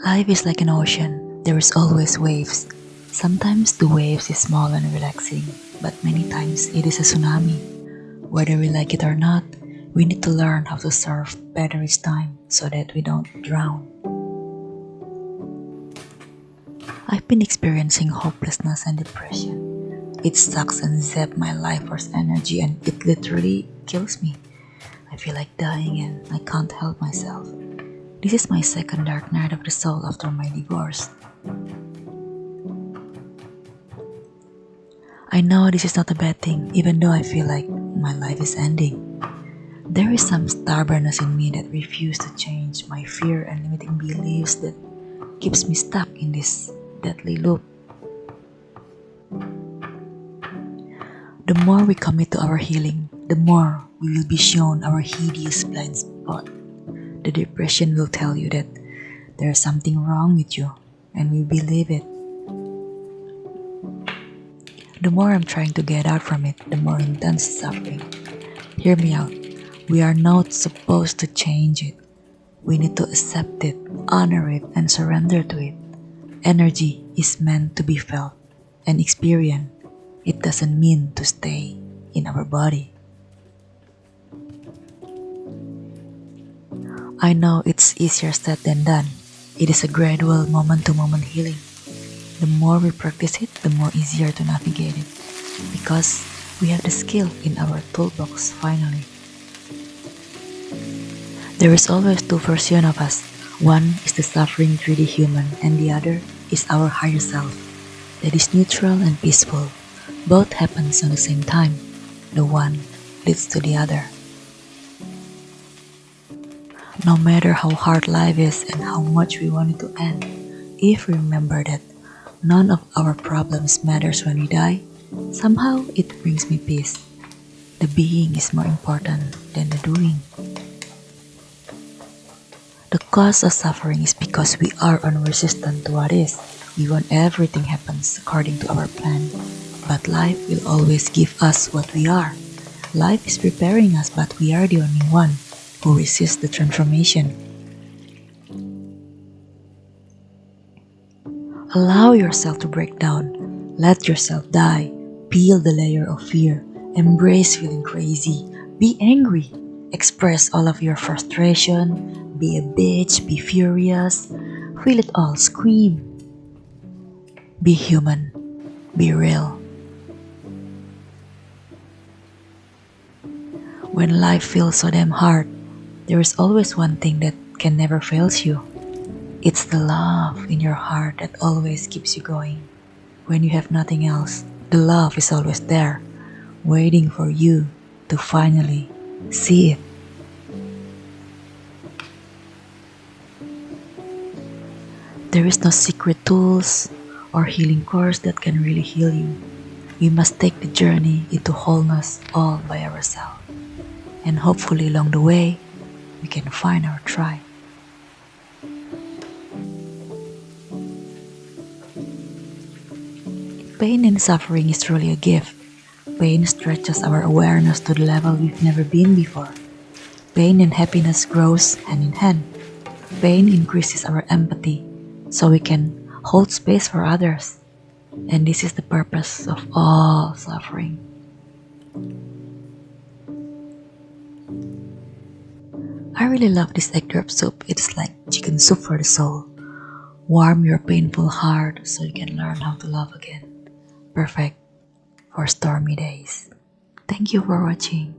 Life is like an ocean. There is always waves. Sometimes the waves is small and relaxing, but many times it is a tsunami. Whether we like it or not, we need to learn how to surf better each time so that we don't drown. I've been experiencing hopelessness and depression. It sucks and zaps my life force energy and it literally kills me. I feel like dying and I can't help myself. This is my second dark night of the soul after my divorce. I know this is not a bad thing, even though I feel like my life is ending. There is some stubbornness in me that refuses to change my fear and limiting beliefs that keeps me stuck in this deadly loop. The more we commit to our healing, the more we will be shown our hideous blind spot. The depression will tell you that there's something wrong with you, and we believe it. The more I'm trying to get out from it, the more intense suffering. Hear me out. We are not supposed to change it. We need to accept it, honor it, and surrender to it. Energy is meant to be felt and experienced. It doesn't mean to stay in our body. I know it's easier said than done. It is a gradual moment-to-moment healing. The more we practice it, the more easier to navigate it. Because we have the skill in our toolbox finally. There is always two versions of us. One is the suffering 3D human and the other is our higher self that is neutral and peaceful. Both happens at the same time. The one leads to the other. No matter how hard life is and how much we want it to end, if we remember that none of our problems matters when we die, somehow it brings me peace. The being is more important than the doing. The cause of suffering is because we are unresistant to what is. We want everything happens according to our plan. But life will always give us what we are. Life is preparing us, but we are the only one who resists the transformation. Allow yourself to break down. Let yourself die. Peel the layer of fear. Embrace feeling crazy. Be angry. Express all of your frustration. Be a bitch. Be furious. Feel it all. Scream. Be human. Be real. When life feels so damn hard, there is always one thing that can never fail you. It's the love in your heart that always keeps you going. When you have nothing else, the love is always there, waiting for you to finally see it. There is no secret tools or healing course that can really heal you. We must take the journey into wholeness all by ourselves. And hopefully along the way, we can find our tribe. Pain and suffering is truly a gift. Pain stretches our awareness to the level we've never been before. Pain and happiness grows hand in hand. Pain increases our empathy so we can hold space for others. And this is the purpose of all suffering. I really love this egg drop soup. It's like chicken soup for the soul. Warm your painful heart so you can learn how to love again. Perfect for stormy days. Thank you for watching.